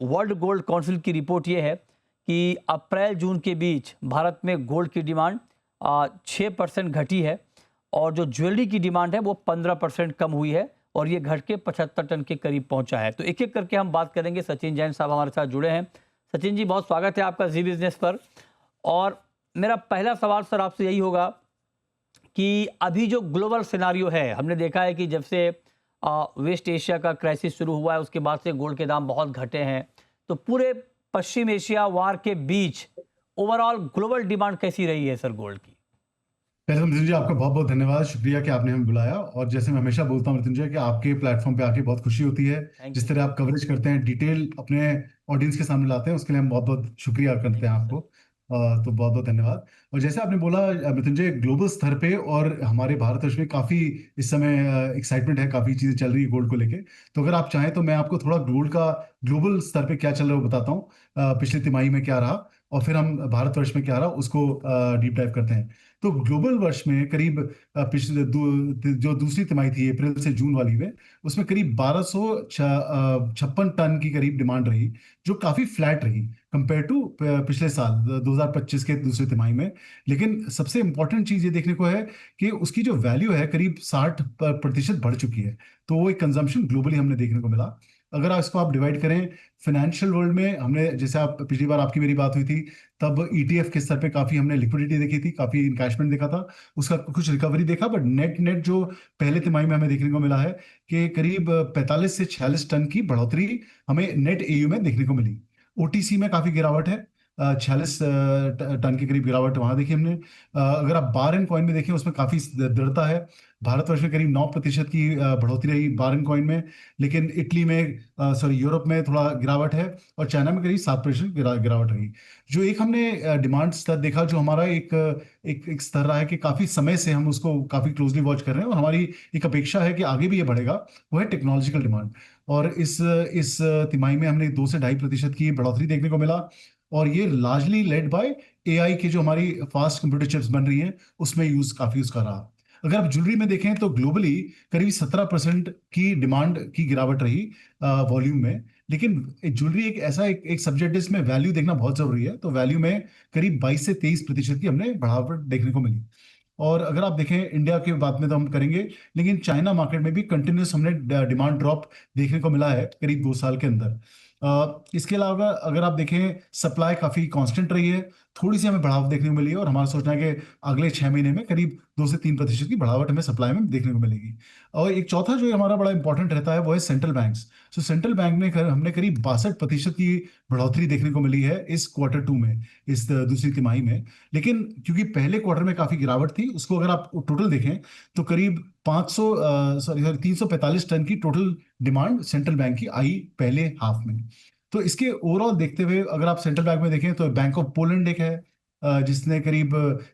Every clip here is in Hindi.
वर्ल्ड गोल्ड काउंसिल की रिपोर्ट ये है कि अप्रैल जून के बीच भारत में गोल्ड की डिमांड 6% घटी है और जो ज्वेलरी की डिमांड है वो 15% कम हुई है और ये घट के 75 टन के करीब पहुंचा है। तो एक एक करके हम बात करेंगे। सचिन जैन साहब हमारे साथ जुड़े हैं। सचिन जी, बहुत स्वागत है आपका जी बिजनेस पर। और मेरा पहला सवाल सर आपसे यही होगा कि अभी जो ग्लोबल सिनारियो है, हमने देखा है कि जब से वेस्ट एशिया का क्राइसिस शुरू हुआ है उसके बाद से गोल्ड के दाम बहुत घटे हैं। तो पूरे पश्चिम एशिया वार के बीच ओवरऑल ग्लोबल डिमांड कैसी रही है सर गोल्ड की? पहले तो मृत्युंजय आपका बहुत बहुत धन्यवाद, शुक्रिया कि आपने हमें बुलाया। और जैसे मैं हमेशा बोलता हूँ मृत्युंजय कि आपके प्लेटफॉर्म पे आके बहुत खुशी होती है। थैंक जिस यू। तरह आप कवरेज करते हैं, डिटेल अपने ऑडियंस के सामने लाते हैं, उसके लिए हम बहुत बहुत शुक्रिया करते हैं आपको। तो बहुत बहुत धन्यवाद। और जैसे आपने बोला मृत्युंजय, ग्लोबल स्तर पे और हमारे भारतवर्ष में काफी इस समय एक्साइटमेंट है, काफी चीजें चल रही है गोल्ड को लेके। तो अगर आप चाहें तो मैं आपको थोड़ा गोल्ड का ग्लोबल स्तर पे क्या चल रहा है वो बताता हूँ, पिछली तिमाही में क्या रहा और फिर हम भारतवर्ष में क्या रहा उसको डीप डाइव करते हैं। तो ग्लोबल वर्ष में करीब पिछले जो दूसरी तिमाही थी अप्रैल से जून वाली में, उसमें करीब 1256 टन की करीब डिमांड रही, जो काफी फ्लैट रही कंपेयर टू पिछले साल 2025 के दूसरी तिमाही में। लेकिन सबसे इंपॉर्टेंट चीज ये देखने को है कि उसकी जो वैल्यू है करीब 60% बढ़ चुकी है। तो वो एक कंजम्पशन ग्लोबली हमने देखने को मिला। अगर आप इसको डिवाइड करें फाइनेंशियल वर्ल्ड में, हमने जैसे आप पिछली बार आपकी मेरी बात हुई थी तब ईटीएफ के स्तर पे काफी हमने लिक्विडिटी देखी थी, काफी इनकैशमेंट देखा था, उसका कुछ रिकवरी देखा। बट नेट नेट जो पहले तिमाही में हमें देखने को मिला है कि करीब 45 से 46 टन की बढ़ोतरी हमें नेट एयू में देखने को मिली। ओटीसी में काफी गिरावट है, 46 टन के करीब गिरावट वहां देखी हमने। अगर आप बार एंड कॉइन में देखें उसमें काफी दृढ़ता है। भारतवर्ष में करीब 9% की बढ़ोतरी रही बार एंड कॉइन में, लेकिन इटली में यूरोप में थोड़ा गिरावट है और चाइना में करीब 7% गिरावट रही। जो एक हमने डिमांड स्तर देखा, जो हमारा एक स्तर रहा है कि काफी समय से हम उसको काफी क्लोजली वॉच कर रहे हैं और हमारी एक अपेक्षा है कि आगे भी ये बढ़ेगा, वो है टेक्नोलॉजिकल डिमांड। और इस तिमाही में हमने 2 से 2.5% की बढ़ोतरी देखने को मिला। और ये लार्जली लेड बाय एआई की जो हमारी फास्ट कंप्यूटर चिप्स बन रही हैं उसमें काफी उसका रहा। अगर आप ज्वेलरी में देखें तो ग्लोबली करीब 17% की डिमांड की गिरावट रही वॉल्यूम में। लेकिन ज्वेलरी एक ऐसा एक सब्जेक्ट है जिसमें वैल्यू देखना बहुत जरूरी है। तो वैल्यू में करीब 22 से 23% की हमने बढ़ावट देखने को मिली। और अगर आप देखें इंडिया की बात में तो हम करेंगे, लेकिन चाइना मार्केट में भी कंटिन्यूस हमने डिमांड ड्रॉप देखने को मिला है करीब 2 साल के अंदर। इसके अलावा अगर आप देखें सप्लाई काफी कांस्टेंट रही है, थोड़ी सी हमें बढ़ाव देखने को मिली है और हमारा सोचना है कि अगले 6 महीने में करीब 2 से 3% की बढ़ावट हमें सप्लाई में देखने को मिलेगी। और एक चौथा जो हमारा बड़ा इंपॉर्टेंट रहता है वो है सेंट्रल बैंक्स। सो सेंट्रल बैंक में हमने करीब 62% की बढ़ोतरी देखने को मिली है इस Q2 में, इस दूसरी तिमाही में। लेकिन क्योंकि पहले क्वार्टर में काफी गिरावट थी, उसको अगर आप टोटल देखें तो करीब 345 टन की टोटल डिमांड सेंट्रल बैंक की आई पहले हाफ में। तो इसके ओवरऑल देखते हुए अगर आप सेंट्रल बैंक में देखें तो बैंक ऑफ पोलैंड एक है जिसने करीब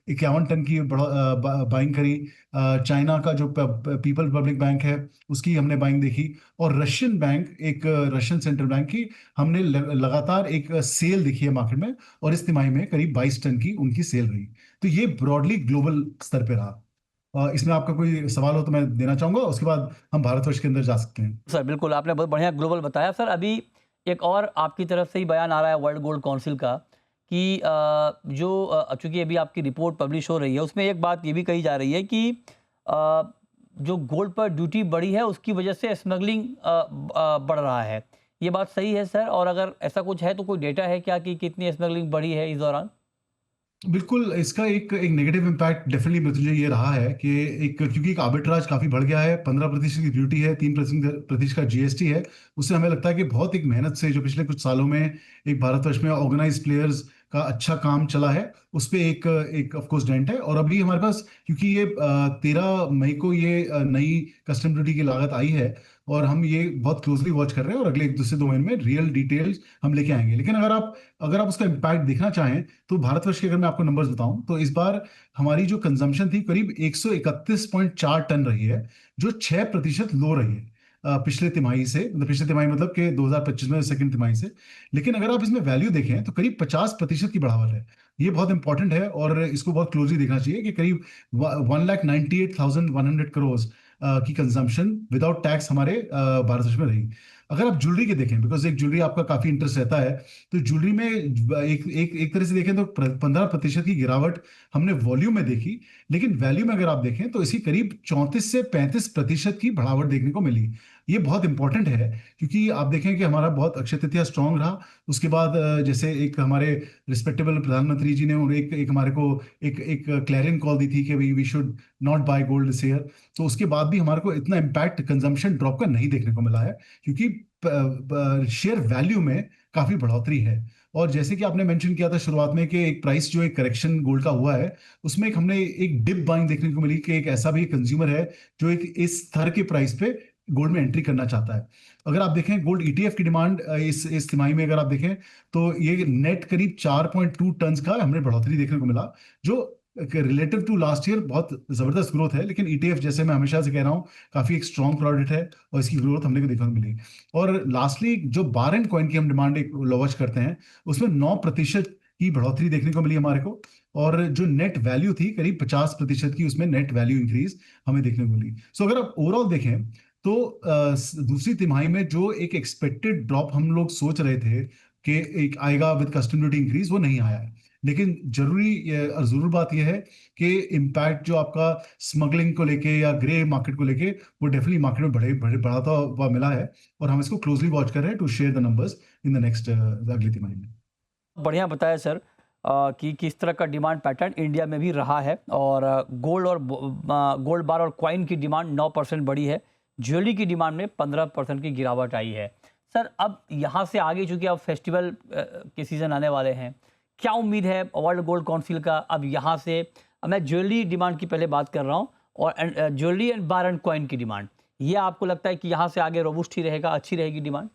51 टन की बाइंग करी। चाइना का जो पीपल पब्लिक बैंक है उसकी हमने बाइंग देखी। और रशियन बैंक, एक रशियन सेंट्रल बैंक की हमने लगातार एक सेल देखी है मार्केट में, और इस तिमाही में करीब 22 टन की उनकी सेल रही। तो ये ब्रॉडली ग्लोबल स्तर पे रहा। इसमें आपका कोई सवाल हो तो मैं देना चाहूंगा, उसके बाद हम भारतवर्ष के अंदर जा सकते हैं। सर बिल्कुल, आपने बहुत बढ़िया ग्लोबल बताया। सर अभी एक और आपकी तरफ से ही बयान आ रहा है वर्ल्ड गोल्ड काउंसिल का कि चूंकि अभी आपकी रिपोर्ट पब्लिश हो रही है उसमें एक बात ये भी कही जा रही है कि जो गोल्ड पर ड्यूटी बढ़ी है उसकी वजह से स्मगलिंग बढ़ रहा है। ये बात सही है सर? और अगर ऐसा कुछ है तो कोई डेटा है क्या कि कितनी स्मगलिंग बढ़ी है इस दौरान? बिल्कुल, इसका एक नेगेटिव इम्पैक्ट डेफिनेटली मुझे ये रहा है कि क्योंकि एक आर्बिट्राज काफी बढ़ गया है, 15% की ड्यूटी है, 3% का जीएसटी है। उससे हमें लगता है कि बहुत एक मेहनत से जो पिछले कुछ सालों में एक भारतवर्ष में ऑर्गेनाइज प्लेयर्स का अच्छा काम चला है, उस पे एक ऑफ कोर्स डेंट है। और अभी हमारे पास क्योंकि ये 13 मई को ये नई कस्टम ड्यूटी की लागत आई है, और हम ये बहुत क्लोजली वॉच कर रहे हैं और अगले 1 से 2 महीने में रियल डिटेल्स हम लेके आएंगे। लेकिन अगर आप उसका इम्पैक्ट देखना चाहें तो भारतवर्ष के अगर मैं आपको नंबर्स बताऊं तो इस बार हमारी जो कंजम्पशन थी करीब 131.4 टन रही है, जो 6% लो रही है पिछले तिमाही से। मतलब पिछले तिमाही मतलब कि 2025 में सेकंड तिमाही से। लेकिन अगर आप इसमें वैल्यू देखें तो करीब 50% की बढ़ावट है। ये बहुत इंपॉर्टेंट है और इसको बहुत क्लोजली देखना चाहिए कि करीब 1,98,100 करोड़ की कंजम्पशन विदाउट टैक्स हमारे भारत वर्ष में रही। अगर आप ज्वेलरी के देखें, बिकॉज एक ज्वेलरी आपका काफी इंटरेस्ट रहता है, तो ज्वेलरी में एक तरह से देखें तो 15% की गिरावट हमने वॉल्यूम में देखी, लेकिन वैल्यू में अगर आप देखें तो इसकी करीब 34 से 35% की बढ़ावट देखने को मिली। ये बहुत इंपॉर्टेंट है, क्योंकि आप देखें कि हमारा बहुत अक्षय तृतीया स्ट्रांग रहा। उसके बाद जैसे एक हमारे रिस्पेक्टेबल प्रधानमंत्री जी ने और एक हमारे को एक क्लैरियन कॉल दी थी कि we should not buy gold this year. तो उसके बाद भी हमारे को इतना इम्पैक्ट कंजम्पशन ड्रॉप का नहीं देखने को मिला है, क्योंकि शेयर वैल्यू में काफी बढ़ोतरी है। और जैसे कि आपने मेंशन किया था शुरुआत में कि एक प्राइस जो एक करेक्शन गोल्ड का हुआ है, उसमें हमने एक डिप बाइंग देखने को मिली कि एक ऐसा भी कंज्यूमर है जो एक इस स्तर के प्राइस पे गोल्ड में एंट्री करना चाहता है। अगर आप देखें गोल्ड ईटीएफ की डिमांड इस तिमाही में अगर आप देखें तो ये नेट करीब 4.2 टन का हमने बढ़ोतरी देखने को मिला, जो रिलेटिव टू लास्ट ईयर बहुत जबरदस्त ग्रोथ है। लेकिन ईटीएफ, जैसे मैं हमेशा से कह रहा हूँ, काफी एक स्ट्रॉन्ग प्रोडक्ट है और इसकी ग्रोथ हमने को देखने को मिली। और लास्टली जो बार एंड कॉइन की हम डिमांड एक लॉन्च करते हैं, उसमें 9% की बढ़ोतरी देखने को मिली हमारे को। और जो नेट वैल्यू थी करीब 50% की, उसमें नेट वैल्यू इंक्रीज हमें देखने को मिली। सो अगर आप ओवरऑल देखें तो दूसरी तिमाही में जो एक एक्सपेक्टेड ड्रॉप हम लोग सोच रहे थे कि एक आएगा विद कस्टम ड्यूटी इंक्रीज, वो नहीं आया है। लेकिन जरूर बात यह है कि इम्पैक्ट जो आपका स्मगलिंग को लेके या ग्रे मार्केट को लेके, वो डेफिनेटली मार्केट में बढ़ाता हुआ मिला है। और हम इसको क्लोजली वॉच कर रहे हैं to share the numbers in the next अगली तिमाही में। बढ़िया बताया सर कि किस तरह का डिमांड पैटर्न इंडिया में भी रहा है। और गोल्ड बार और कॉइन की डिमांड 9% बढ़ी है, ज्वेलरी की डिमांड में 15% की गिरावट आई है। सर अब यहाँ से आगे चूंकि अब फेस्टिवल के सीज़न आने वाले हैं, क्या उम्मीद है वर्ल्ड गोल्ड काउंसिल का अब यहाँ से? अब मैं ज्वेलरी डिमांड की पहले बात कर रहा हूँ, और jewellery and bar and coin की डिमांड, ये आपको लगता है कि यहाँ से आगे रोबुस्ट ही रहेगा, अच्छी रहेगी डिमांड?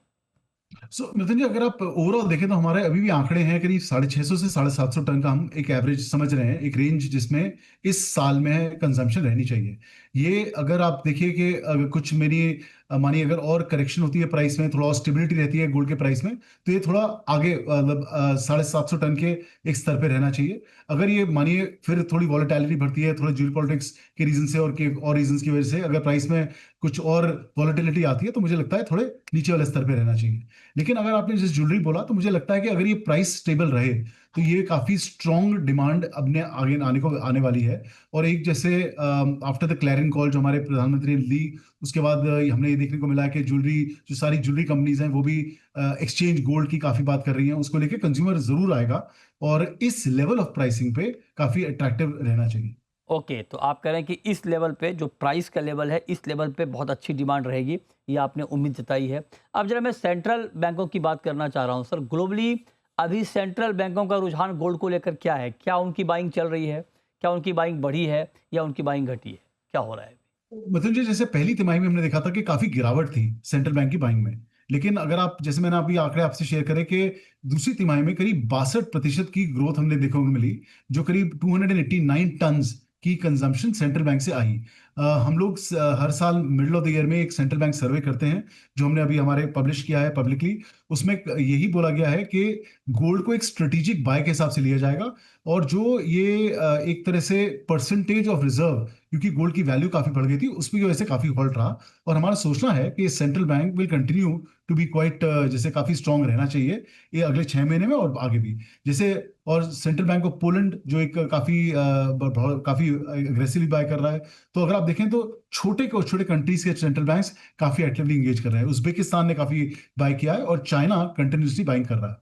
नितिन जी, अगर आप ओवरऑल देखें तो हमारे अभी भी आंकड़े हैं करीब 650 से 750 टन का हम एक एवरेज समझ रहे हैं, एक रेंज जिसमें इस साल में कंजम्पशन रहनी चाहिए। ये अगर आप देखिए कि अगर कुछ मेरी मानिए अगर और करेक्शन होती है प्राइस में, थोड़ा और स्टेबिलिटी रहती है गोल्ड के प्राइस में, तो ये थोड़ा आगे मतलब 750 टन के एक स्तर पे रहना चाहिए। अगर ये मानिए फिर थोड़ी वॉलेटिलिटी बढ़ती है, थोड़ा जियो पॉलिटिक्स के रीजन से और रीजन की वजह से अगर प्राइस में कुछ और वॉलेटिलिटी आती है, तो मुझे लगता है थोड़े नीचे वाले स्तर पे रहना चाहिए। लेकिन अगर आपने जिस ज्वेलरी बोला, तो मुझे लगता है कि अगर ये प्राइस स्टेबल रहे तो ये काफी स्ट्रॉन्ग डिमांड अपने आगे आने वाली है। और एक जैसे आफ्टर द क्लैरिन कॉल जो हमारे प्रधानमंत्री ने ली, उसके बाद हमने ये देखने को मिला है कि जो सारी ज्वेलरी कंपनीज हैं वो भी एक्सचेंज गोल्ड की काफी बात कर रही हैं। उसको लेके कंज्यूमर जरूर आएगा और इस लेवल ऑफ प्राइसिंग पे काफी अट्रैक्टिव रहना चाहिए। ओके, तो आप कह रहे हैं कि इस लेवल पे जो प्राइस का लेवल है, इस लेवल पे बहुत अच्छी डिमांड रहेगी, ये आपने उम्मीद जताई है। अब जरा मैं सेंट्रल बैंकों की बात करना चाह रहा हूँ सर। ग्लोबली अभी सेंट्रल बैंकों का रुझान गोल्ड को लेकर क्या है? क्या उनकी बाइंग चल रही है? क्या उनकी बाइंग बढ़ी है या उनकी बाइंग घटी है? क्या हो रहा है? मतलब जी, जैसे पहली तिमाही में हमने देखा था कि काफी गिरावट थी सेंट्रल बैंक की बाइंग में। लेकिन अगर आप, जैसे मैंने अभी आंकड़े आपसे शेयर करे कि दूसरी तिमाही में करीब 62% की ग्रोथ हमने देखने को मिली, जो करीब 289 टन की कंजम्पशन सेंट्रल बैंक से आई। हम लोग हर साल मिडिल ऑफ द ईयर में एक सेंट्रल बैंक सर्वे करते हैं, जो हमने अभी हमारे पब्लिश किया है पब्लिकली। उसमें यही बोला गया है कि गोल्ड को एक स्ट्रेटेजिक बाय के हिसाब से लिया जाएगा, और जो ये एक तरह से परसेंटेज ऑफ रिजर्व, क्योंकि गोल्ड की वैल्यू काफी बढ़ गई थी, उसकी वजह से काफी हॉल्ट रहा। और हमारा सोचना है कि central bank will continue to be quite, जैसे काफी स्ट्रांग रहना चाहिए ये अगले 6 महीने में और आगे भी। जैसे और सेंट्रल बैंक ऑफ पोलैंड जो एक काफी अग्रेसिवली बाय कर रहा है। तो अगर आप देखें तो छोटे कंट्रीज के सेंट्रल बैंक्स काफी एक्टिवली इंगेज कर रहे हैं। उज्बेकिस्तान ने काफी बाय किया है और चाइना कंटिन्यूसली बाइंग कर रहा है।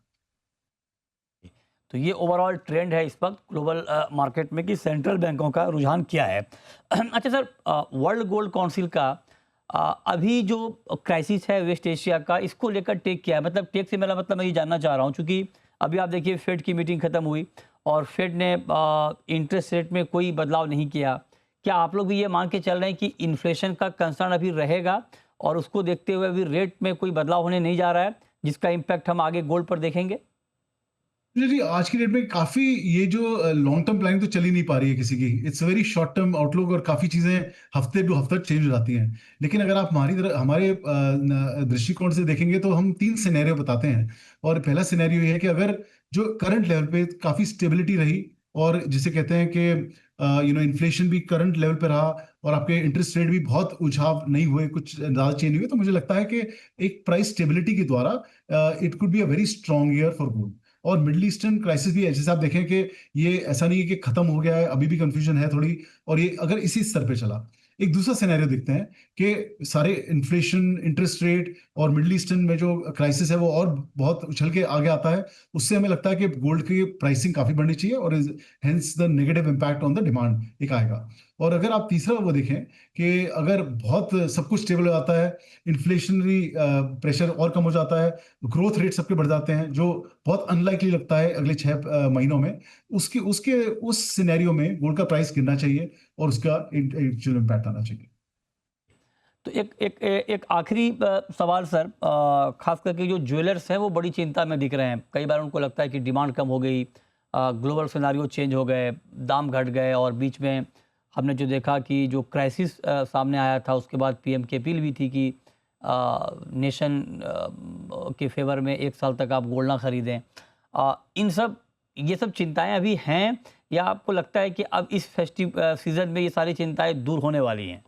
तो ये ओवरऑल ट्रेंड है इस वक्त ग्लोबल मार्केट में कि सेंट्रल बैंकों का रुझान क्या है। अच्छा सर, वर्ल्ड गोल्ड काउंसिल का अभी जो क्राइसिस है वेस्ट एशिया का, इसको लेकर टेक क्या है? मतलब टेक से मेरा मतलब मैं ये जानना चाह रहा हूँ, क्योंकि अभी आप देखिए फेड की मीटिंग खत्म हुई और फेड ने इंटरेस्ट रेट में कोई बदलाव नहीं किया। क्या आप लोग भी ये मान के चल रहे हैं कि इन्फ्लेशन का कंसर्न अभी रहेगा और उसको देखते हुए अभी रेट में कोई बदलाव होने नहीं जा रहा है, जिसका इम्पैक्ट हम आगे गोल्ड पर देखेंगे? जी, आज की डेट में काफी ये जो लॉन्ग टर्म प्लानिंग तो चल ही नहीं पा रही है किसी की। It's very short term outlook और काफी चीजें हफ्ते टू हफ्ते चेंज हो जाती हैं। लेकिन अगर आप हमारे दृष्टिकोण से देखेंगे तो हम 3 सिनेरियो बताते हैं। और पहला सिनेरियो ये है कि अगर जो करंट लेवल पे काफी स्टेबिलिटी रही और जिसे कहते हैं कि इन्फ्लेशन भी करंट लेवल पे रहा और आपके इंटरेस्ट रेट भी बहुत उछाव नहीं हुए, कुछ ज़्यादा चेंज हुए, तो मुझे लगता है कि एक प्राइस स्टेबिलिटी के द्वारा it could be a very strong year for gold. और मिडिल ईस्टर्न क्राइसिस भी है, जैसे आप देखें कि ये ऐसा नहीं है कि खत्म हो गया है, अभी भी कंफ्यूजन है थोड़ी, और ये अगर इसी स्तर पे चला, एक दूसरा सिनेरियो देखते हैं कि सारे इन्फ्लेशन, इंटरेस्ट रेट और मिडिल ईस्टर्न में जो क्राइसिस है वो और बहुत उछल के आगे आता है, उससे हमें लगता है कि गोल्ड की प्राइसिंग काफी बढ़नी चाहिए और hence the negative impact on the demand एक आएगा। और अगर आप तीसरा वो देखें कि अगर बहुत सब कुछ स्टेबल हो जाता है, इन्फ्लेशनरी प्रेशर और कम हो जाता है, ग्रोथ रेट सबके बढ़ जाते हैं, जो बहुत अनलाइकली लगता है अगले 6 महीनों में, उसकी उसके उस सिनेरियो में गोल्ड का प्राइस गिरना चाहिए और उसका इम्पैक्ट आना चाहिए। तो एक आखिरी सवाल सर, खास करके जो ज्वेलर्स हैं वो बड़ी चिंता में दिख रहे हैं। कई बार उनको लगता है कि डिमांड कम हो गई, ग्लोबल सिनेरियो चेंज हो गए, दाम घट गए, और बीच में हमने जो देखा कि जो क्राइसिस सामने आया था उसके बाद पीएम की अपील भी थी कि नेशन के फेवर में 1 साल तक आप गोल्ड ना खरीदें। ये सब चिंताएं अभी हैं, या आपको लगता है कि अब इस फेस्टिव सीजन में ये सारी चिंताएं दूर होने वाली हैं?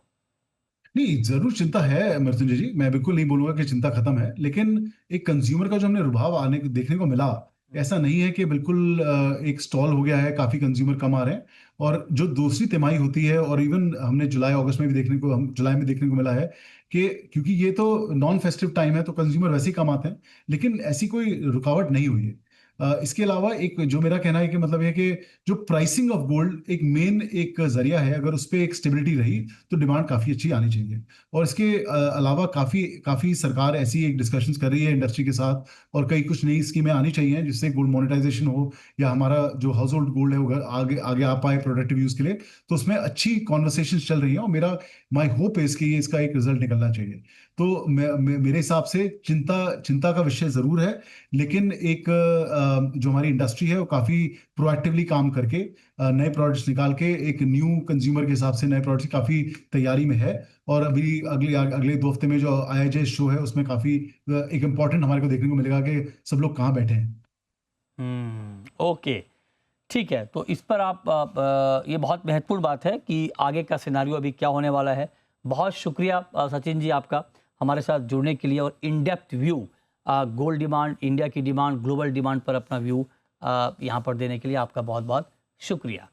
नहीं, जरूर चिंता है मृत्युंजय जी, मैं बिल्कुल नहीं बोलूंगा कि चिंता खत्म है, लेकिन एक कंज्यूमर का जो हमने रुझाव देखने को मिला, ऐसा नहीं है कि बिल्कुल एक स्टॉल हो गया है, काफी कंज्यूमर कम आ रहे हैं। और जो दूसरी तिमाही होती है, और इवन हमने जुलाई अगस्त में भी जुलाई में देखने को मिला है कि क्योंकि ये तो नॉन फेस्टिव टाइम है तो कंज्यूमर वैसे ही कम आते हैं, लेकिन ऐसी कोई रुकावट नहीं हुई है। इसके अलावा एक जो मेरा कहना है कि मतलब है कि जो प्राइसिंग ऑफ गोल्ड एक मेन एक जरिया है, अगर उस पर एक स्टेबिलिटी रही तो डिमांड काफी अच्छी आनी चाहिए। और इसके अलावा काफी काफी सरकार ऐसी एक डिस्कशंस कर रही है इंडस्ट्री के साथ, और कई कुछ नई स्कीमें आनी चाहिए जिससे गोल्ड मोनेटाइजेशन हो, या हमारा जो हाउस होल्ड गोल्ड है वो आगे आगे आ पाए प्रोडक्टिव यूज के लिए। तो उसमें अच्छी कॉन्वर्सेशन चल रही है और मेरा माई होप है इसकी इसका एक रिजल्ट निकलना चाहिए। तो मेरे हिसाब से चिंता चिंता का विषय जरूर है, लेकिन एक जो हमारी इंडस्ट्री है वो काफी प्रोएक्टिवली काम करके नए प्रोडक्ट्स निकाल के एक न्यू कंज्यूमर के हिसाब से नए प्रोडक्ट्स की काफी तैयारी में है। और अभी अगले अगले 2 हफ्ते में जो IIJ शो है उसमें काफी एक इम्पॉर्टेंट हमारे को देखने को मिलेगा कि सब लोग कहाँ बैठे हैं। ओके, ठीक है। तो इस पर ये बहुत महत्वपूर्ण बात है कि आगे का सिनेरियो अभी क्या होने वाला है। बहुत शुक्रिया सचिन जी आपका हमारे साथ जुड़ने के लिए, और in depth view gold demand, India की डिमांड, ग्लोबल डिमांड पर अपना व्यू यहाँ पर देने के लिए आपका बहुत बहुत शुक्रिया।